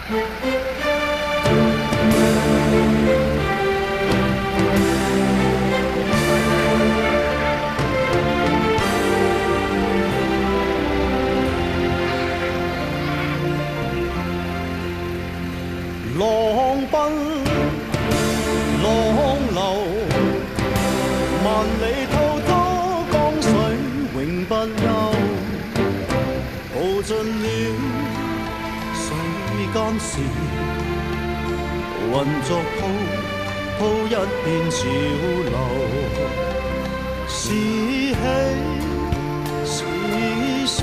浪奔浪流，萬里滔滔江水永不休，淘盡了世間事，混作滔滔一片潮流，是喜是愁，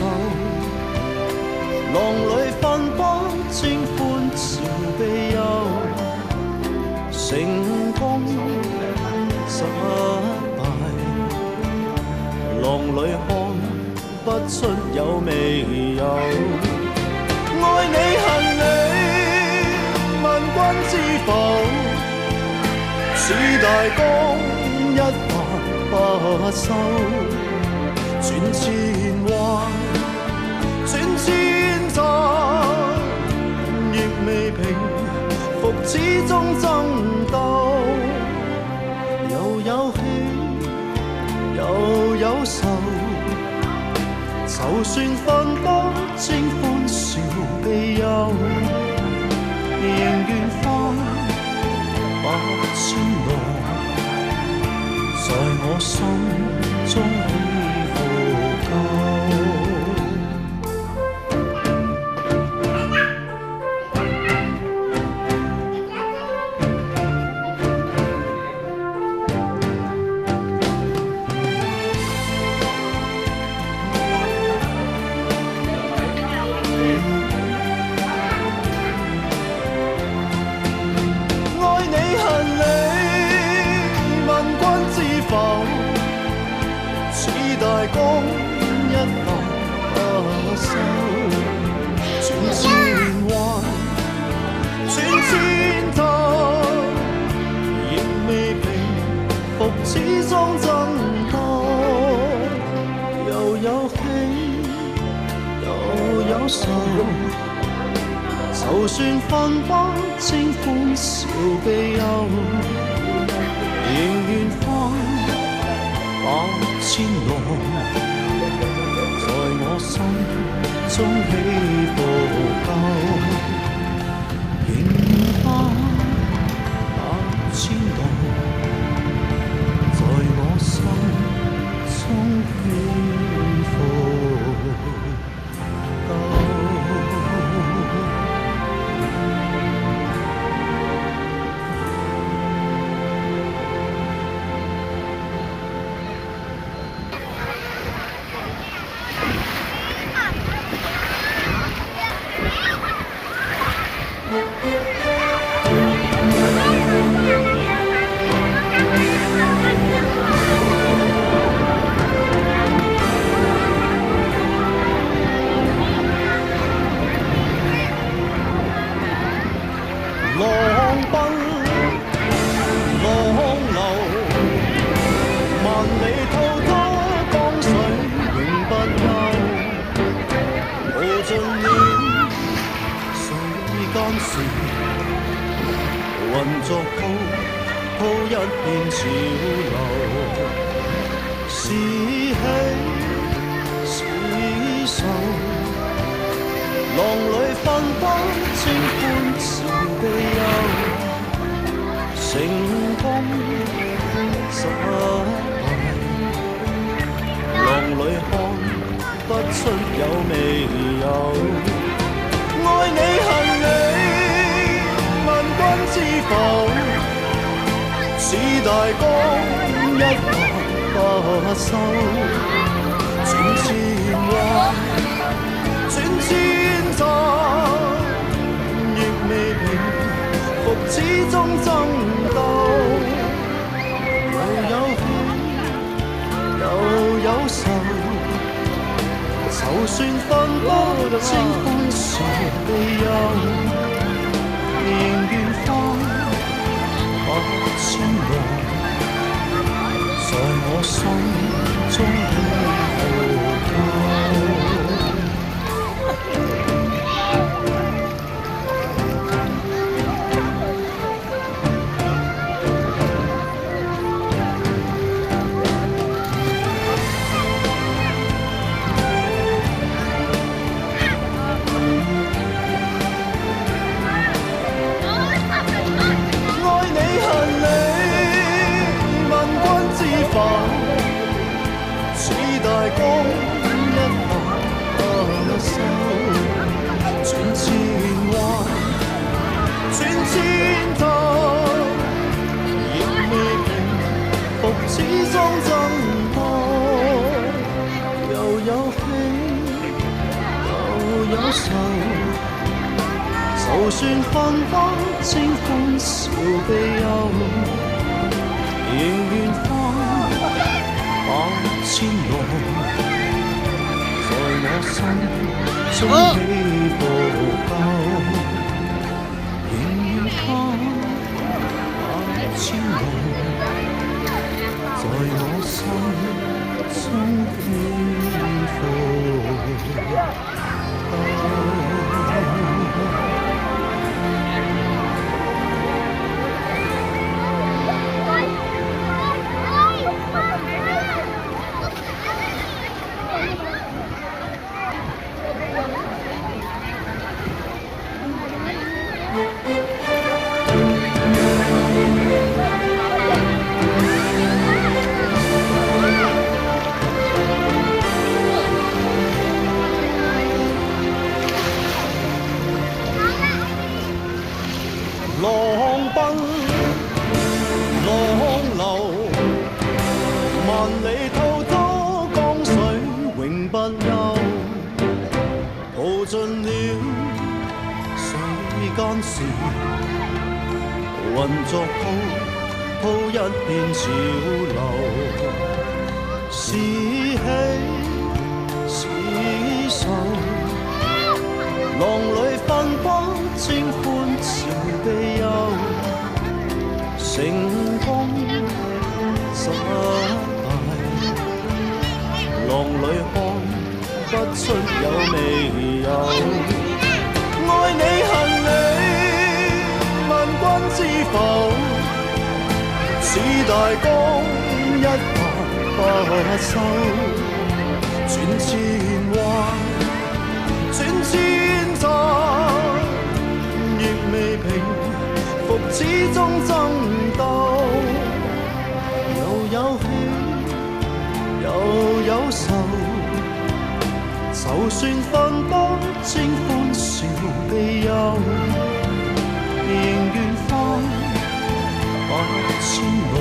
浪裏分不清歡笑悲憂，成功失敗，浪裏看不出有未有。愛你恨你，問君知否？似大江一發不收，轉千彎，轉千載，亦未平復始終爭鬥，又有喜又有愁，就算分不清歡笑悲憂，仍願翻百千浪，在我心中起伏夠。大江一發不收，轉千彎，轉千灘，亦未平復始終爭鬥，又有喜又有愁，就算分不清歡笑悲憂，仍願翻百千浪，在我心中起伏夠，仍翻百千浪，在我心中起伏夠。浪奔浪流，萬里滔滔江水永不休，淘盡了世間事，混作滔滔一片潮流，是喜是愁，浪裏分不清歡笑悲憂，成功失敗，浪裏看不出有未有。愛你恨你，問君知否？似大江一發不收，轉千彎，轉千載，亦未平復始終爭鬥，又有喜又有愁，就算分不清歡笑悲憂，仍願翻百千浪，在我心中起伏夠。就算分不清歡笑悲憂，仍願翻8千浪，在我心中起伏夠，仍願翻8千浪，在我心中起伏夠。浪奔浪流，萬里滔滔江水永不休，淘盡了世間事，混作滔滔一片潮流，是喜是愁，浪裏分不清歡笑悲憂，成功失敗，浪裏看不出有未有。愛你恨你，問君知否？似大江一發不收，轉千彎，轉千岔。未平復，始終爭鬥，又有喜又有愁，就算分不清歡笑悲憂，仍願翻8千浪，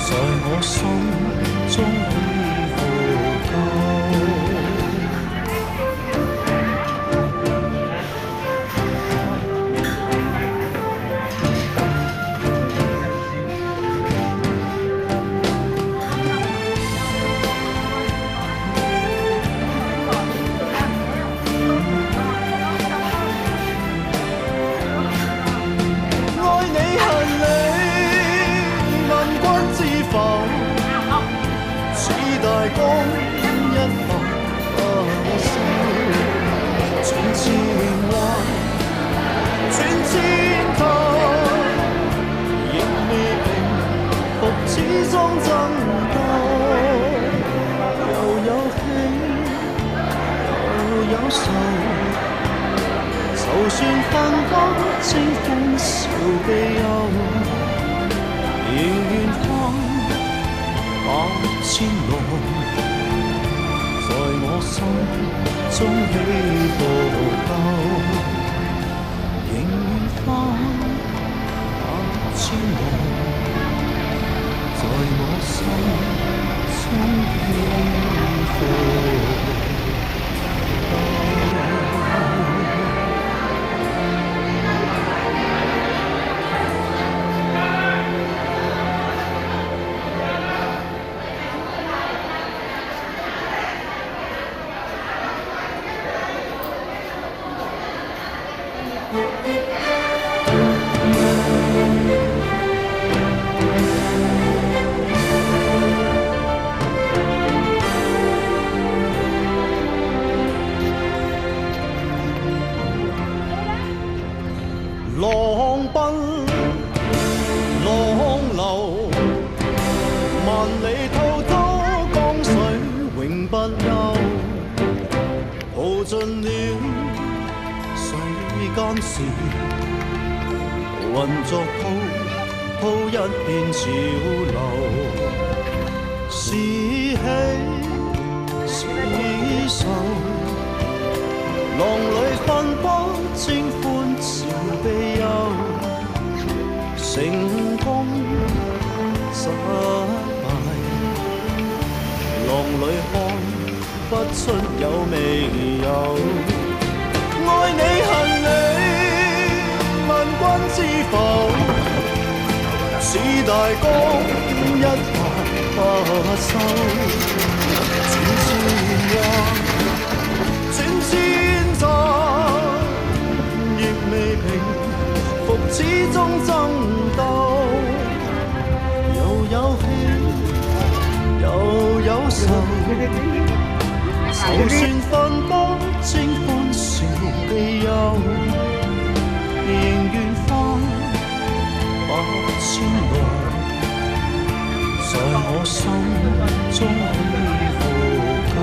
在我心中起伏夠。似大江一發不收，轉千彎，轉千趟，亦未平復，始終爭鬥，又有喜又有愁，就算分不清歡笑悲憂，仍願翻8千浪，在我心中起伏夠，仍願翻8千浪，在我心中起伏夠。浪奔浪流，萬里滔滔江水永不休，淘盡了世間事，混作滔滔一片潮流，是喜是愁，浪裏分不清歡笑悲憂，成功失敗，浪裏看不出有未有，愛你恨你。大江一發不收，轉千彎，轉千載，亦未平復始終爭鬥，又有喜又有愁，就算分不清歡笑悲憂，仍願翻百千浪，在我心中起伏夠。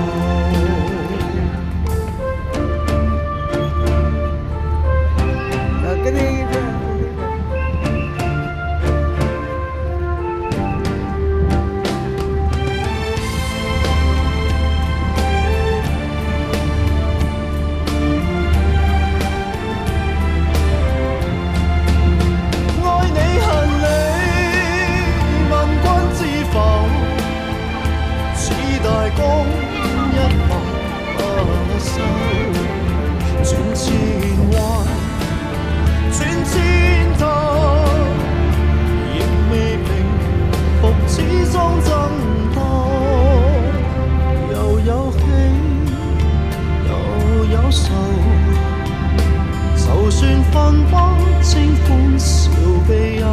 就算分不清歡笑悲憂，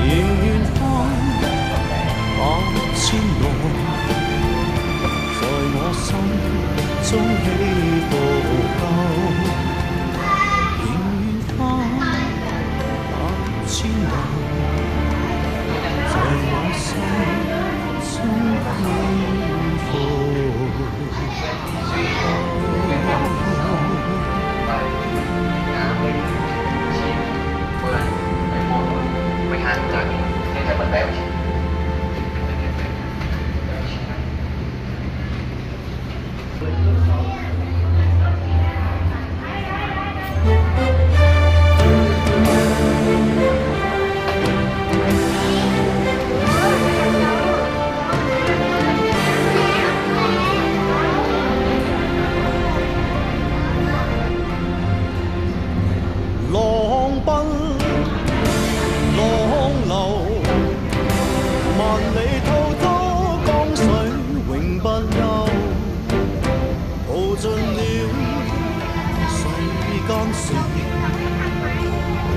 仍願翻百千浪，在我心中起伏夠，仍願翻百千浪，在我心中起伏夠。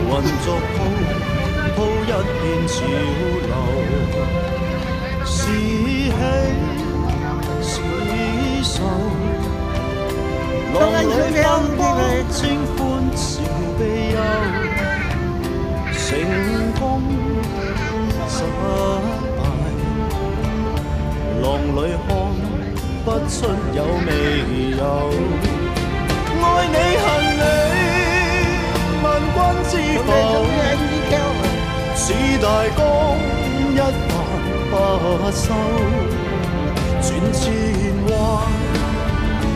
混作滔滔一片潮流，是喜是愁，浪裏分不清歡笑悲憂，成功失敗，浪裏看不出有未有，愛你恨你萬君之浮，似大江一發不收，轉千彎，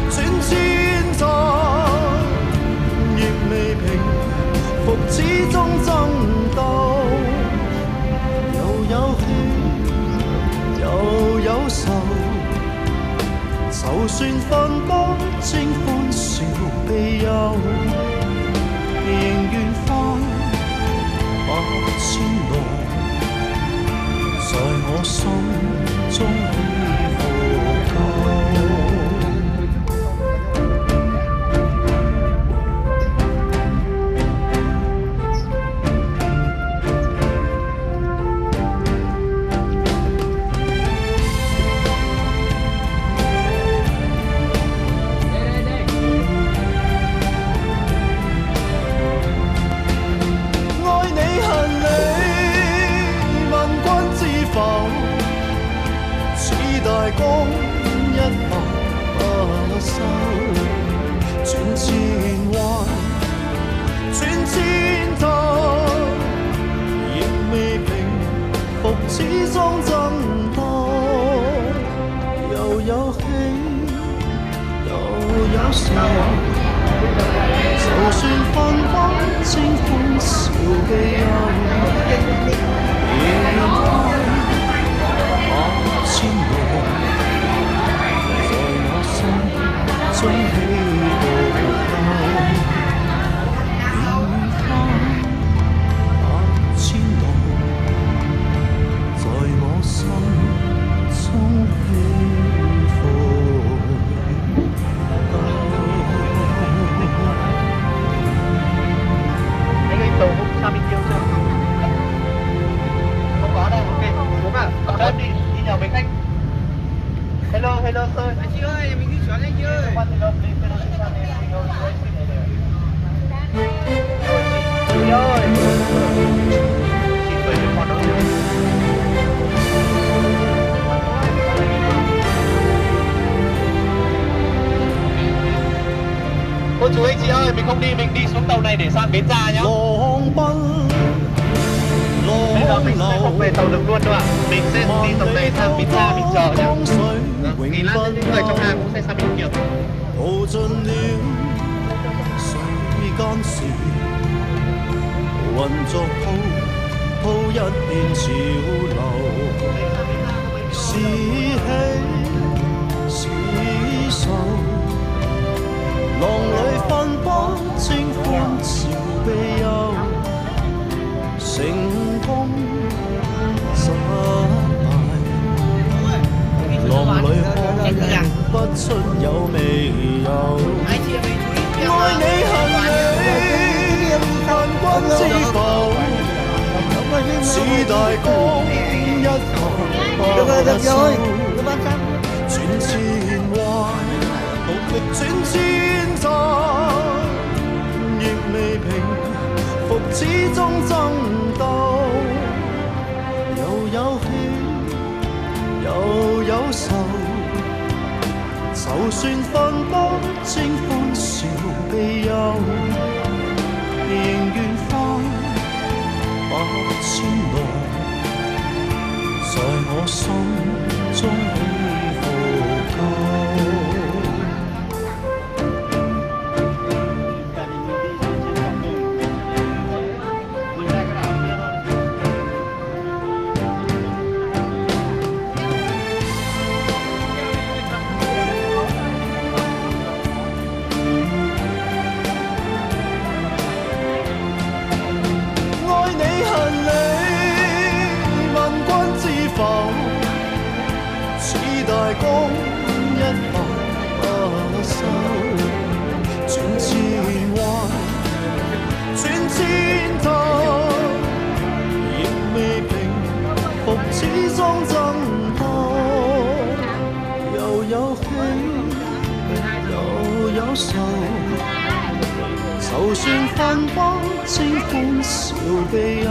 轉千載，亦未平復始終爭鬥，又有喜又有愁，就算分不清歡笑悲憂，仍願翻百千浪，在我心中起伏夠。大江一發不收，轉千彎，轉千灘，亦未平復始終爭鬥，又有喜又有愁，就算分不清歡笑悲憂，仍願翻百千浪，在我心中起伏夠，仍願翻百千浪。Cô chú anh chị ơi, mình không đi, mình đi xuống tàu này để sang Bến Gia nhá.浪奔 Bây giờ 浪 mình sẽ không về 流， tàu được luôn đâu ạ. Mình sẽ đi tàu này sang Bến Gia mình chờ nhá. 江水 Thì 永 lát 不 nữa những người trong 休 hàng。cũng sẽ sang bên kia. 淘盡了世間事，混作滔滔一片潮流，是喜是愁，浪裏分不清歡笑悲憂，成功失敗，浪裏看不出有未有。愛你恨你，萬君知否？似大江一發不收，轉千彎，轉千載，亦未平復始終爭鬥，又有喜又有愁。就算分不清歡笑悲憂，仍願翻百千浪，在我心中起伏夠。大江一發不收，轉千彎，轉千灘，亦未平復始終爭鬥，又有喜又有愁，就算分不清歡笑悲憂，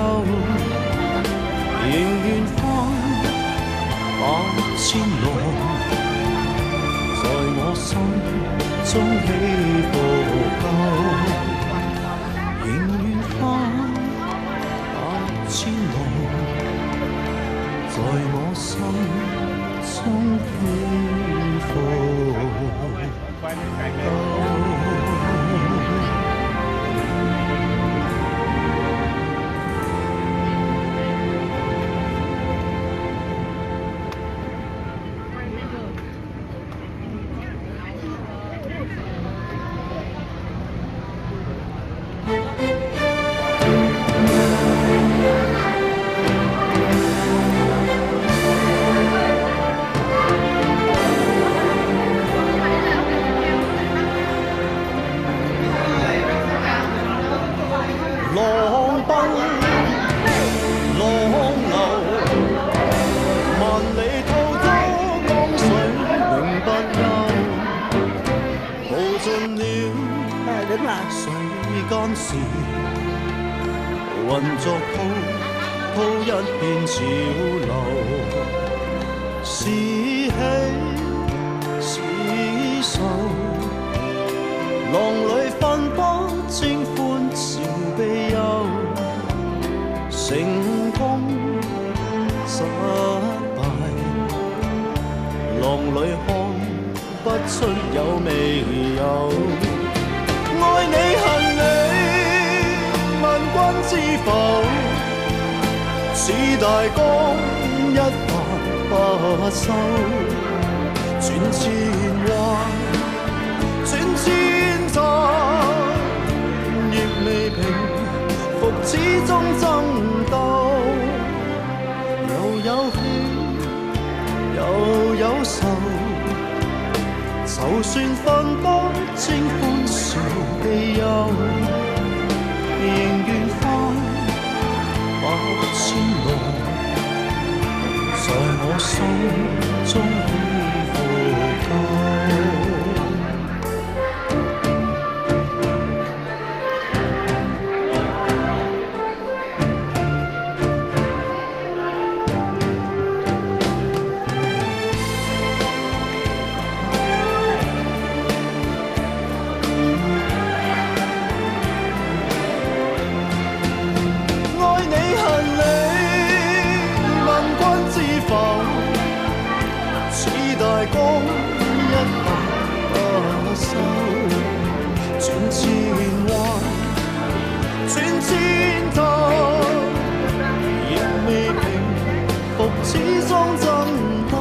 仍願翻百千浪，在我心中起伏夠，仍願翻百千浪，在我心中起伏夠。浪奔浪流，萬里滔滔江水永不休，淘盡了世間事，混作滔滔一片潮流，是喜是愁，浪裏分不清歡笑悲憂，成功失敗，浪裏看不出有未有。愛你恨你，問君知否？似大江一發不收，轉千彎，轉千載，亦未平復始終爭鬥，又有喜又有愁，就算分不清歡笑悲憂，仍願翻百千浪，在我心中起伏夠。轉千彎，轉千趟，亦未平復始終爭鬥，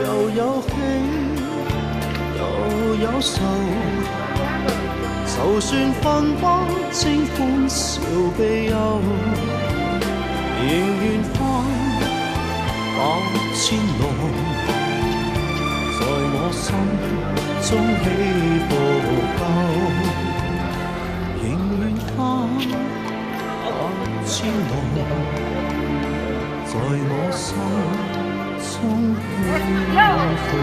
又有喜又有愁，就算分不清歡笑悲憂，仍願翻百千浪，在我心中起伏夠，仍願翻百千浪，在我心中起伏夠。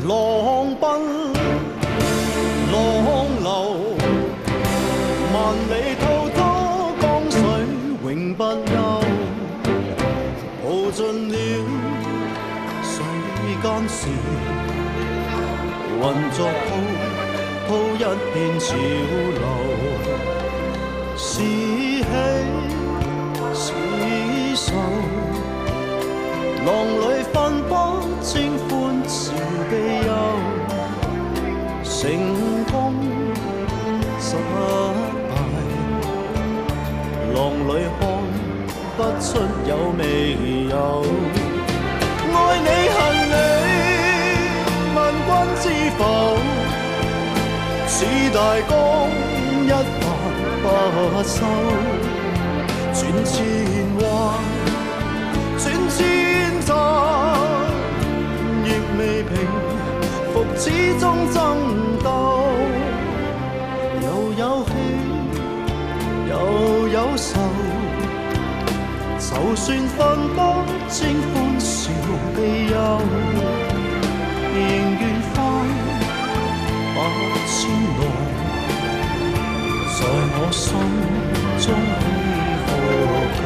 浪奔浪流，萬里滔滔江水永不休，耗盡了世間事，混作滔滔一片潮流，是喜是愁，浪裏分不清歡笑悲憂，成功失敗，浪裏看不出有未有。愛你恨你，問君知否？似大江一發不收，轉千彎，轉千趟，亦未平復始終爭鬥，又有喜又有愁，就算分不清歡笑悲憂，仍願翻百千浪，在我心中起伏夠。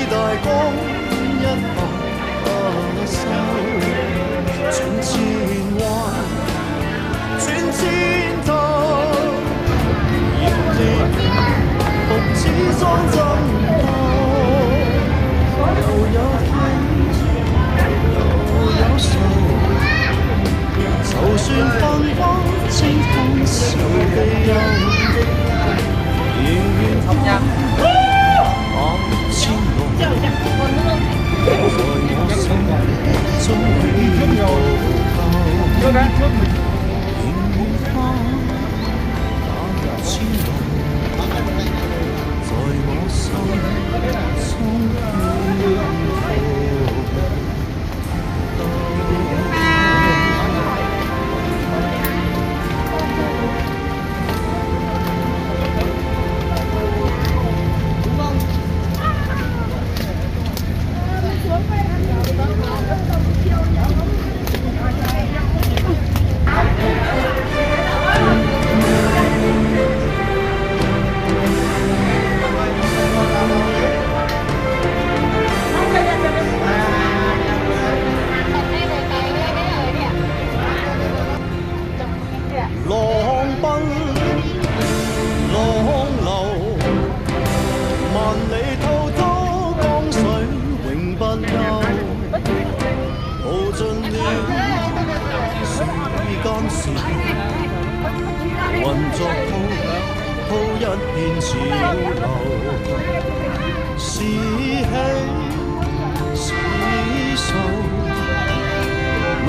大江一發不收，轉千彎，轉千趟，亦未平復始終爭鬥，又有喜又有愁，就算分不清歡笑悲憂，仍願翻百千浪，在我心中起伏夠，仍願翻百千浪，在我心中起伏夠。浪奔浪流，萬里滔滔江水永不休，耗盡了世間事，混作滔滔一片潮流，是喜是愁，浪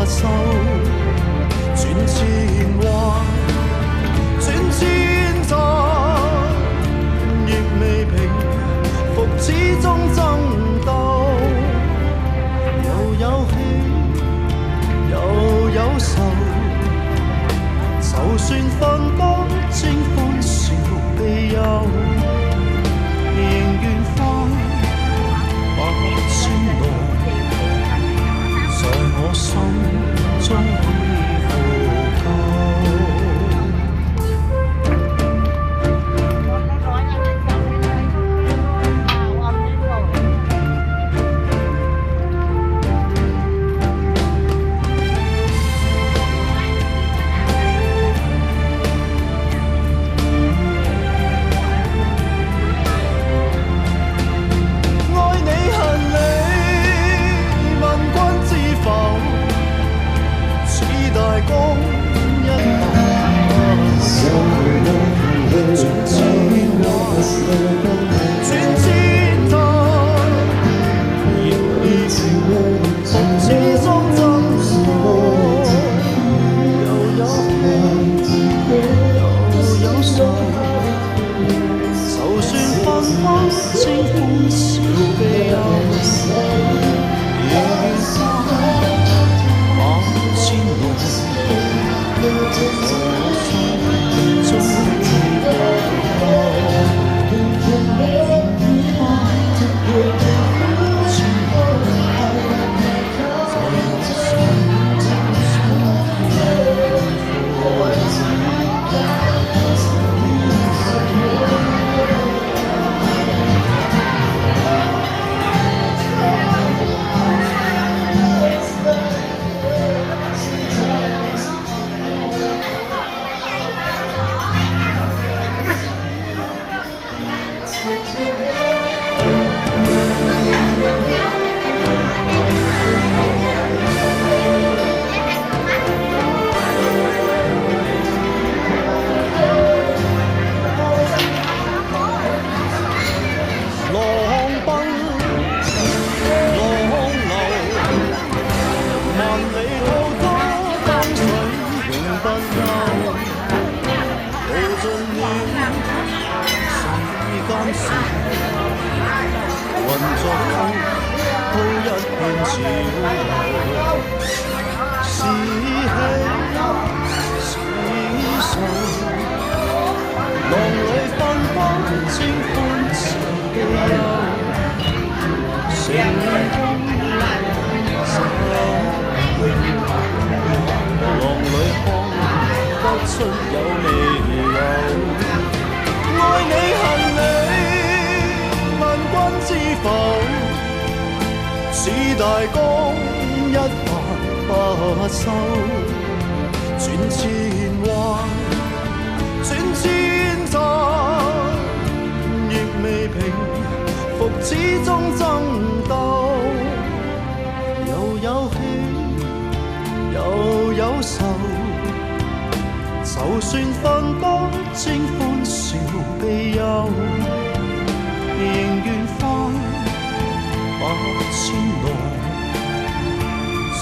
收，轉千彎，轉千載，亦未平復始終爭鬥，又有喜又有愁，就算分不清歡笑悲憂，仍願翻百千路，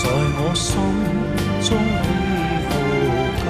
在我心中起伏夠。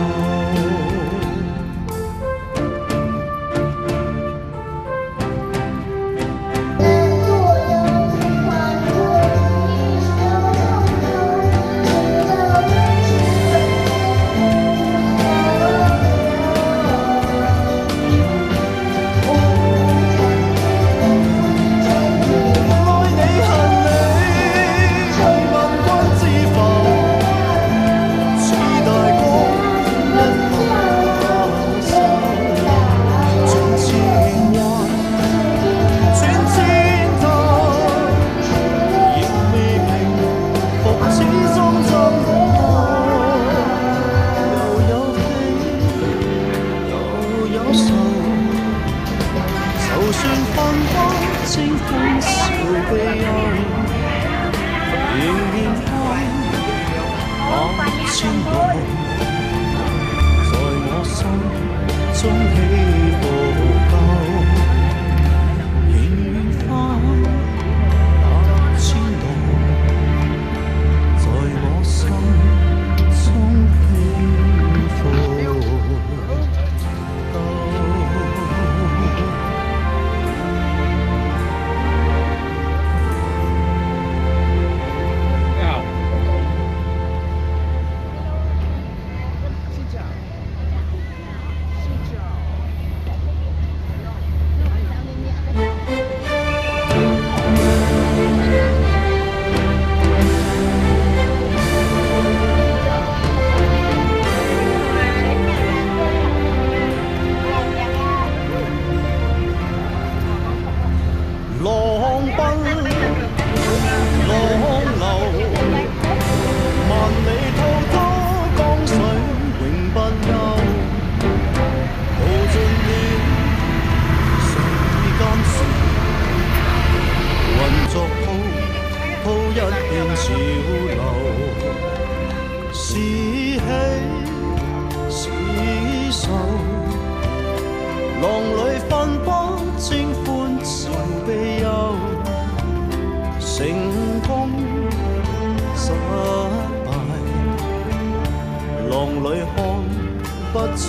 就算分不清歡笑悲憂，仍願翻百千路，在我心中起伏夠。在我心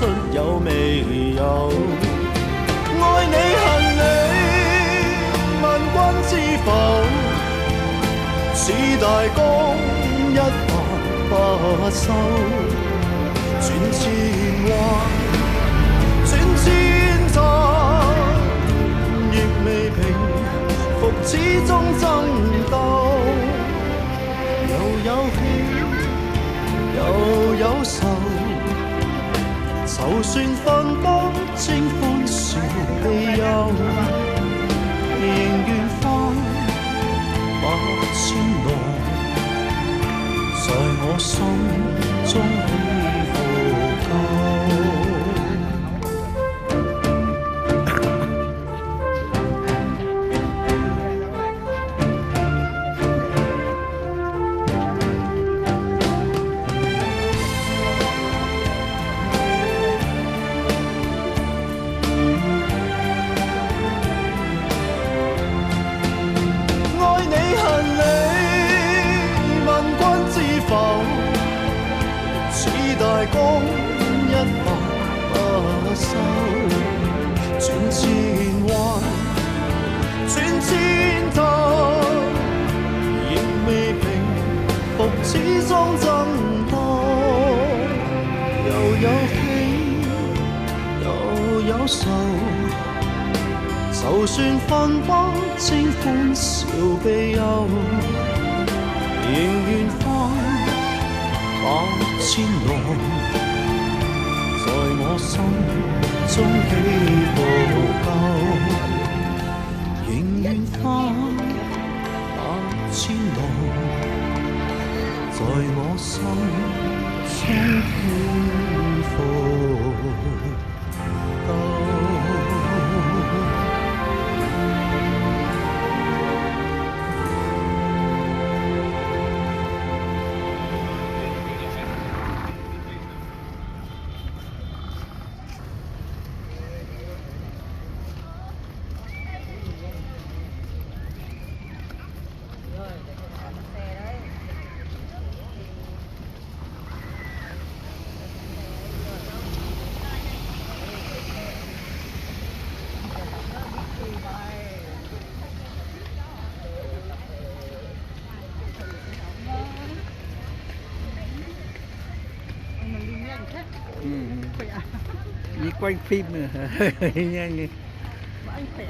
出有未有？愛你恨你，問君知否？似大江一發不收，轉千彎，轉千趟，亦未平復，始終爭鬥。又有喜，又有愁，就算分不清歡笑悲憂，仍願翻百千浪，在我心中起伏夠。大江一發不收，轉千彎，轉千趟，亦未平復，始終爭鬥。又有喜，又有愁，就算分不清歡笑悲憂，仍願翻百千浪，在我心中起伏夠，仍願翻百千浪，在我心中起伏夠。Đi quay phim nữa. Nhanh đi. Anh khỏe.